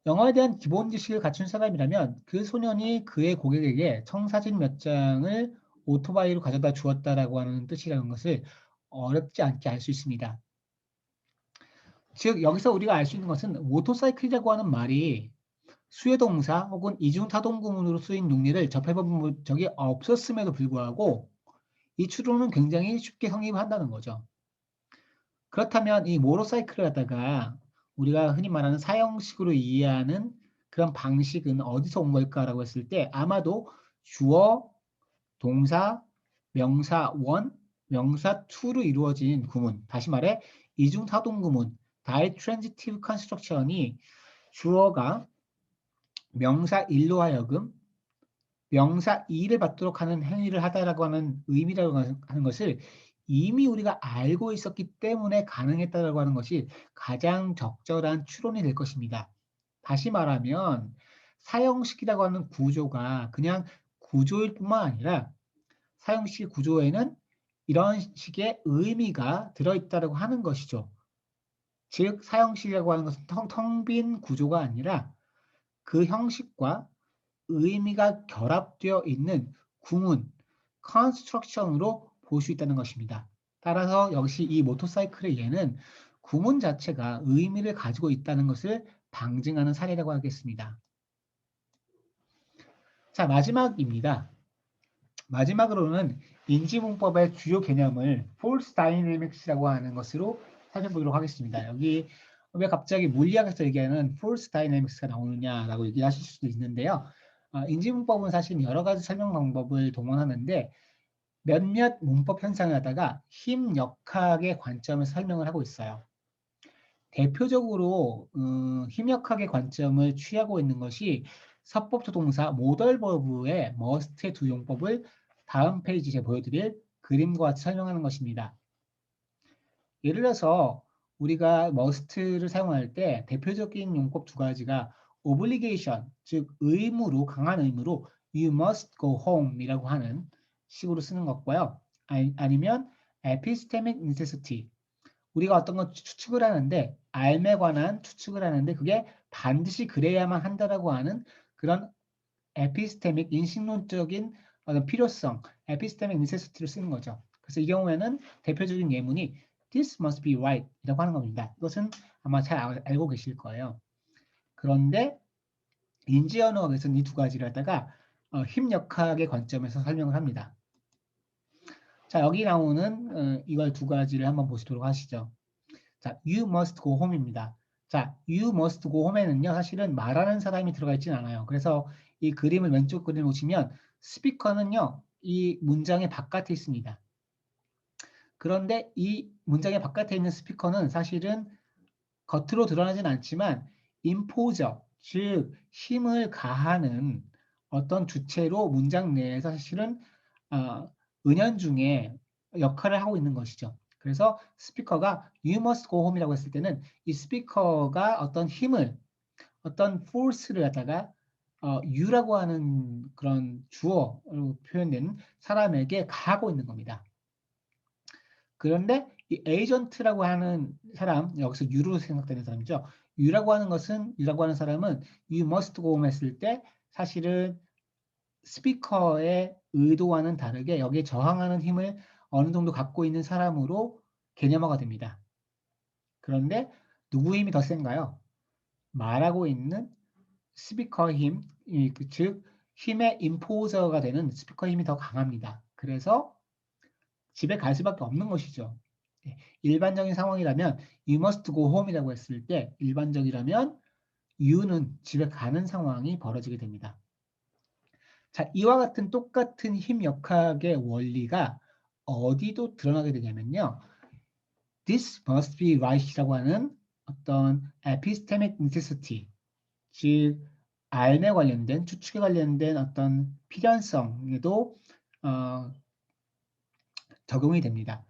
영어에 대한 기본 지식을 갖춘 사람이라면 그 소년이 그의 고객에게 청사진 몇 장을 오토바이로 가져다 주었다라고 하는 뜻이라는 것을 어렵지 않게 알 수 있습니다. 즉 여기서 우리가 알 수 있는 것은 모터사이클이라고 하는 말이 수요동사 혹은 이중타동구문으로 쓰인 용례를 접해본 적이 없었음에도 불구하고 이 추론은 굉장히 쉽게 성립한다는 거죠. 그렇다면 이 모터사이클을 갖다가 우리가 흔히 말하는 사형식으로 이해하는 그런 방식은 어디서 온 걸까라고 했을 때 아마도 주어, 동사, 명사 원, 명사 투로 이루어진 구문, 다시 말해 이중타동구문, 다이트랜지티브 컨스트럭션이 주어가 명사 1로 하여금 명사 2를 받도록 하는 행위를 하다라고 하는 의미라고 하는 것을 이미 우리가 알고 있었기 때문에 가능했다라고 하는 것이 가장 적절한 추론이 될 것입니다. 다시 말하면 사형식이라고 하는 구조가 그냥 구조일 뿐만 아니라 사형식 구조에는 이런 식의 의미가 들어있다고 하는 것이죠. 즉 사형식이라고 하는 것은 텅 빈 구조가 아니라 그 형식과 의미가 결합되어 있는 구문, 컨스트럭션으로 볼 수 있다는 것입니다. 따라서 역시 이 모터사이클의 예는 구문 자체가 의미를 가지고 있다는 것을 방증하는 사례라고 하겠습니다. 자, 마지막입니다. 마지막으로는 인지문법의 주요 개념을 Force Dynamics라고 하는 것으로 살펴보도록 하겠습니다. 여기 왜 갑자기 물리학에서 얘기하는 Force Dynamics가 나오느냐라고 얘기하실 수도 있는데요. 인지문법은 사실 여러 가지 설명 방법을 동원하는데 몇몇 문법 현상을 갖다가 힘 역학의 관점에서 설명을 하고 있어요. 대표적으로 힘 역학의 관점을 취하고 있는 것이 서법조동사 모덜버브의 머스트의 두 용법을 다음 페이지에 보여드릴 그림과 같이 설명하는 것입니다. 예를 들어서 우리가 must를 사용할 때 대표적인 용법 두 가지가 obligation, 즉 의무로, 강한 의무로 you must go home 이라고 하는 식으로 쓰는 것고요. 아니면 epistemic necessity, 우리가 어떤 것 추측을 하는데 알에 관한 추측을 하는데 그게 반드시 그래야만 한다라고 하는 그런 에피스테믹 인식론적인 어떤 필요성, 에피스테믹 니세시티를 쓰는 거죠. 그래서 이 경우에는 대표적인 예문이 This must be right 이라고 하는 겁니다. 이것은 아마 잘 알고 계실 거예요. 그런데 인지언어학에서는 이 두 가지를 갖다가 힘역학의 관점에서 설명을 합니다. 자, 여기 나오는 이걸 두 가지를 한번 보시도록 하시죠. 자, you must go home입니다. 자, you must go home에는요, 사실은 말하는 사람이 들어가 있진 않아요. 그래서 이 그림을 왼쪽 그림을 보시면 스피커는요, 이 문장의 바깥에 있습니다. 그런데 이 문장의 바깥에 있는 스피커는 사실은 겉으로 드러나진 않지만 임포저, 즉 힘을 가하는 어떤 주체로 문장 내에서 사실은 은연중에 역할을 하고 있는 것이죠. 그래서 스피커가 you must go home이라고 했을 때는 이 스피커가 어떤 힘을, 어떤 force를 갖다가 you라고 하는 그런 주어로 표현된 사람에게 가하고 있는 겁니다. 그런데 이 에이전트라고 하는 사람, 여기서 you로 생각되는 사람이죠. you라고 하는 사람은 you must go home 했을 때 사실은 스피커의 의도와는 다르게 여기에 저항하는 힘을 어느 정도 갖고 있는 사람으로 개념화가 됩니다. 그런데 누구 힘이 더 센가요? 말하고 있는 스피커의 힘, 즉 힘의 임포저가 되는 스피커의 힘이 더 강합니다. 그래서 집에 갈 수밖에 없는 것이죠. 일반적인 상황이라면 you must go home이라고 했을 때 일반적이라면 you는 집에 가는 상황이 벌어지게 됩니다. 자, 이와 같은 똑같은 힘 역학의 원리가 어디도 드러나게 되냐면요. This must be right이라고 하는 어떤 epistemic necessity, 즉 알에 관련된 추측에 관련된 어떤 필연성에도 적용이 됩니다.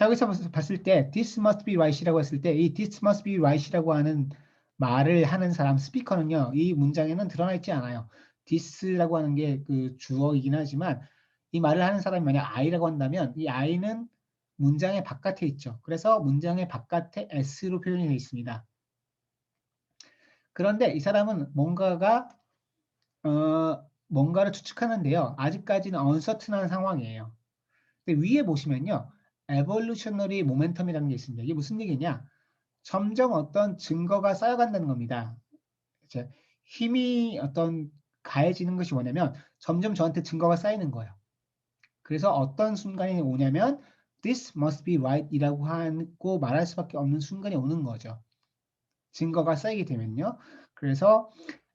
자, 여기서 봤을 때 this must be right이라고 했을 때 이 this must be right이라고 하는 말을 하는 사람 스피커는요. 이 문장에는 드러나 있지 않아요. this라고 하는 게 그 주어이긴 하지만 이 말을 하는 사람이 만약 I라고 한다면 이 I는 문장의 바깥에 있죠. 그래서 문장의 바깥에 S로 표현이 되어 있습니다. 그런데 이 사람은 뭔가를 추측하는데요. 아직까지는 uncertain한 상황이에요. 근데 위에 보시면요. evolutionary momentum이라는 게 있습니다. 이게 무슨 얘기냐? 점점 어떤 증거가 쌓여간다는 겁니다. 이제 힘이 어떤 가해지는 것이 뭐냐면 점점 저한테 증거가 쌓이는 거예요. 그래서 어떤 순간이 오냐면 this must be right 이라고 하고 말할 수밖에 없는 순간이 오는 거죠. 증거가 쌓이게 되면요. 그래서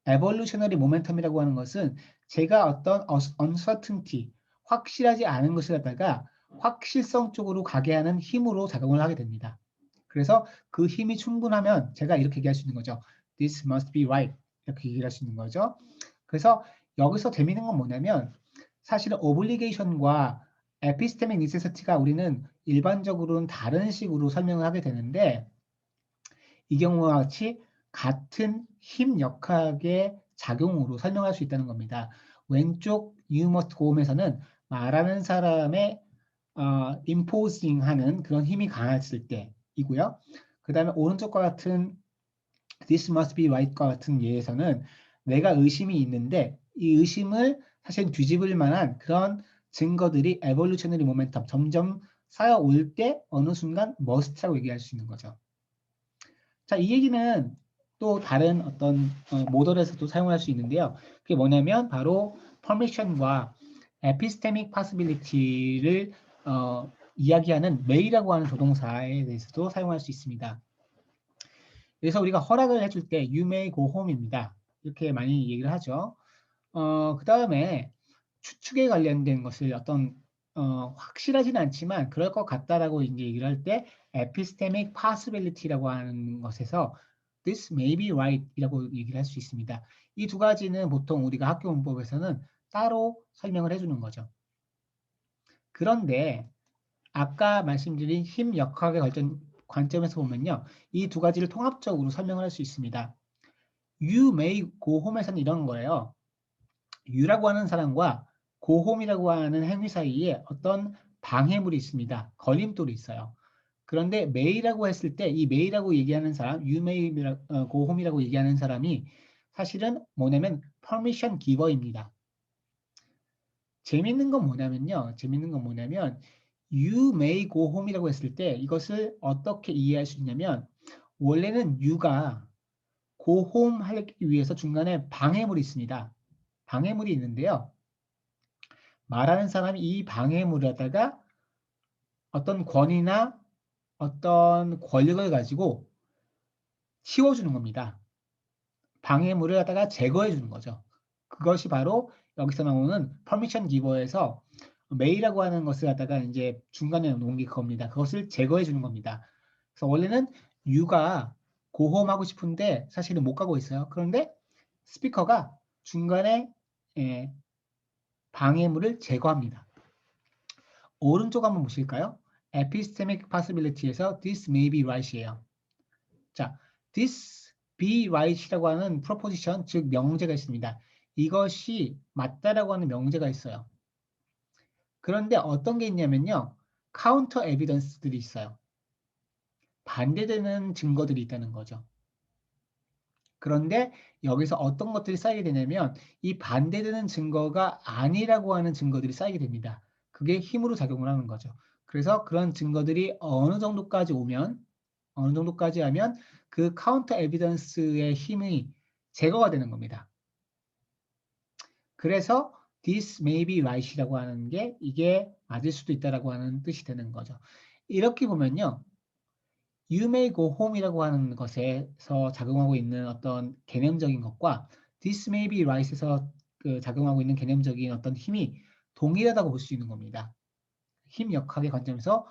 evolutionary momentum이라고 하는 것은 제가 어떤 uncertainty, 확실하지 않은 것을 갖다가 확실성 쪽으로 가게 하는 힘으로 작용을 하게 됩니다. 그래서 그 힘이 충분하면 제가 이렇게 얘기할 수 있는 거죠. This must be right. 이렇게 얘기할 수 있는 거죠. 그래서 여기서 재미있는 건 뭐냐면 사실은 obligation과 epistemic necessity가 우리는 일반적으로는 다른 식으로 설명을 하게 되는데 이 경우와 같이 같은 힘 역학의 작용으로 설명할 수 있다는 겁니다. 왼쪽 you must go home에서는 말하는 사람의 imposing 하는 그런 힘이 강했을 때이고요. 그 다음에 오른쪽과 같은 this must be right과 같은 예에서는 내가 의심이 있는데 이 의심을 사실 뒤집을 만한 그런 증거들이 evolutionary momentum 점점 쌓여올 때 어느 순간 must라고 얘기할 수 있는 거죠. 자, 이 얘기는 또 다른 어떤 모델에서도 사용할 수 있는데요. 그게 뭐냐면 바로 permission과 epistemic possibility를 이야기하는 may라고 하는 조동사에 대해서도 사용할 수 있습니다. 그래서 우리가 허락을 해줄 때 you may go home입니다. 이렇게 많이 얘기를 하죠. 그 다음에 추측에 관련된 것을 어떤 확실하지는 않지만 그럴 것 같다라고 이제 얘기를 할 때 epistemic possibility라고 하는 것에서 this may be right이라고 얘기를 할 수 있습니다. 이 두 가지는 보통 우리가 학교 문법에서는 따로 설명을 해주는 거죠. 그런데 아까 말씀드린 힘 역학의 관점에서 보면요. 이 두 가지를 통합적으로 설명을 할 수 있습니다. You may go home에서는 이런 거예요. you라고 하는 사람과 go home이라고 하는 행위 사이에 어떤 방해물이 있습니다. 걸림돌이 있어요. 그런데 may라고 했을 때 이 may라고 얘기하는 사람, you may go home이라고 얘기하는 사람이 사실은 뭐냐면 permission giver입니다. 재밌는 건 뭐냐면요. 재밌는 건 뭐냐면 you may go home이라고 했을 때 이것을 어떻게 이해할 수 있냐면 원래는 you가 go home 하기 위해서 중간에 방해물이 있습니다. 방해물이 있는데요. 말하는 사람이 이 방해물을 갖다가 어떤 권위나 어떤 권력을 가지고 치워주는 겁니다. 방해물을 갖다가 제거해 주는 거죠. 그것이 바로 여기서 나오는 permission giver에서 may라고 하는 것을 갖다가 이제 중간에 놓은 게 그겁니다. 그것을 제거해 주는 겁니다. 그래서 원래는 you가 go home 하고 싶은데 사실은 못 가고 있어요. 그런데 스피커가 중간에 방해물을 제거합니다. 오른쪽 한번 보실까요? epistemic possibility에서 this may be right이에요. 자, this be right이라고 하는 proposition, 즉 명제가 있습니다. 이것이 맞다라고 하는 명제가 있어요. 그런데 어떤 게 있냐면요. counter evidence들이 있어요. 반대되는 증거들이 있다는 거죠. 그런데 여기서 어떤 것들이 쌓이게 되냐면 이 반대되는 증거가 아니라고 하는 증거들이 쌓이게 됩니다. 그게 힘으로 작용을 하는 거죠. 그래서 그런 증거들이 어느 정도까지 하면 그 카운터 에비던스의 힘이 제거가 되는 겁니다. 그래서 this may be right이라고 하는 게 이게 맞을 수도 있다라고 하는 뜻이 되는 거죠. 이렇게 보면요. You may go home이라고 하는 것에서 작용하고 있는 어떤 개념적인 것과 this may be right에서 작용하고 있는 개념적인 어떤 힘이 동일하다고 볼 수 있는 겁니다. 힘 역학의 관점에서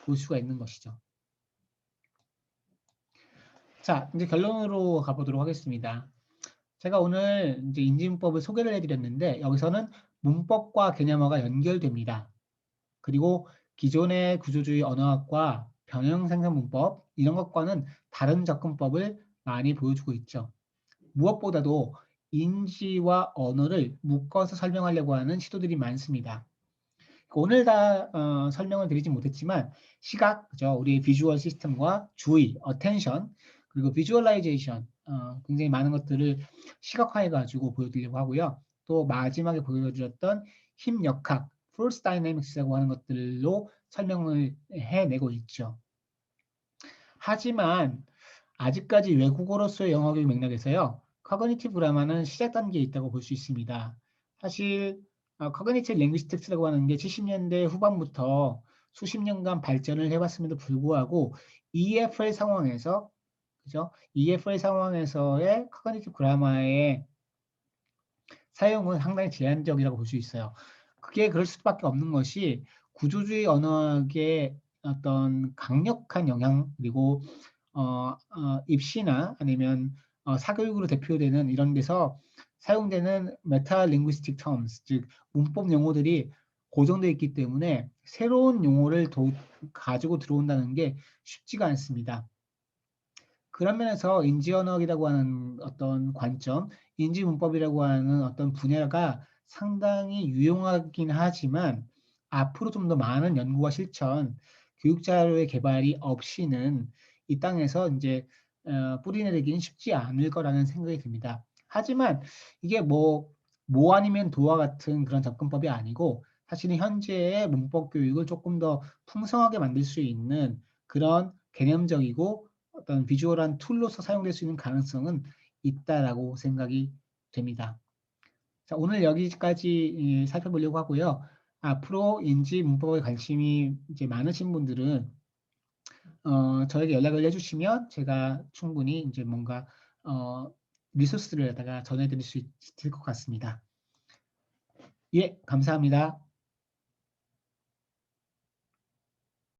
볼 수가 있는 것이죠. 자, 이제 결론으로 가보도록 하겠습니다. 제가 오늘 이제 인지문법을 소개를 해드렸는데 여기서는 문법과 개념어가 연결됩니다. 그리고 기존의 구조주의 언어학과 변형 생성 문법 이런 것과는 다른 접근법을 많이 보여주고 있죠. 무엇보다도 인지와 언어를 묶어서 설명하려고 하는 시도들이 많습니다. 오늘 다 설명을 드리진 못했지만 시각, 그죠? 우리 비주얼 시스템과 주의, attention, 그리고 visualization 굉장히 많은 것들을 시각화해가지고 보여드리려고 하고요. 또 마지막에 보여드렸던 힘역학, force dynamics라고 하는 것들로 설명을 해내고 있죠. 하지만 아직까지 외국어로서의 영역의 맥락에서요. 커그니티브 그라마는 시작 단계에 있다고 볼 수 있습니다. 사실 커그니티브 랭귀스틱스라고 하는 게 70년대 후반부터 수십 년간 발전을 해왔음에도 불구하고 EFL 상황에서 그죠? EFL 상황에서의 커그니티브 그라마의 사용은 상당히 제한적이라고 볼 수 있어요. 그게 그럴 수밖에 없는 것이 구조주의 언어학의 어떤 강력한 영향 그리고 입시나 아니면 사교육으로 대표되는 이런 데서 사용되는 메타 링구스틱 terms, 즉 문법 용어들이 고정되어 있기 때문에 새로운 용어를 가지고 들어온다는 게 쉽지가 않습니다. 그런 면에서 인지언어학이라고 하는 어떤 관점, 인지문법이라고 하는 어떤 분야가 상당히 유용하긴 하지만 앞으로 좀 더 많은 연구와 실천, 교육자료의 개발이 없이는 이 땅에서 이제 뿌리내리기는 쉽지 않을 거라는 생각이 듭니다. 하지만 이게 뭐 아니면 도와 같은 그런 접근법이 아니고 사실은 현재의 문법 교육을 조금 더 풍성하게 만들 수 있는 그런 개념적이고 어떤 비주얼한 툴로서 사용될 수 있는 가능성은 있다라고 생각이 됩니다. 자, 오늘 여기까지 살펴보려고 하고요. 앞으로 인지 문법에 관심이 이제 많으신 분들은 저에게 연락을 해주시면 제가 충분히 이제 뭔가 리소스를 갖다가 전해드릴 수 있을 것 같습니다. 예, 감사합니다.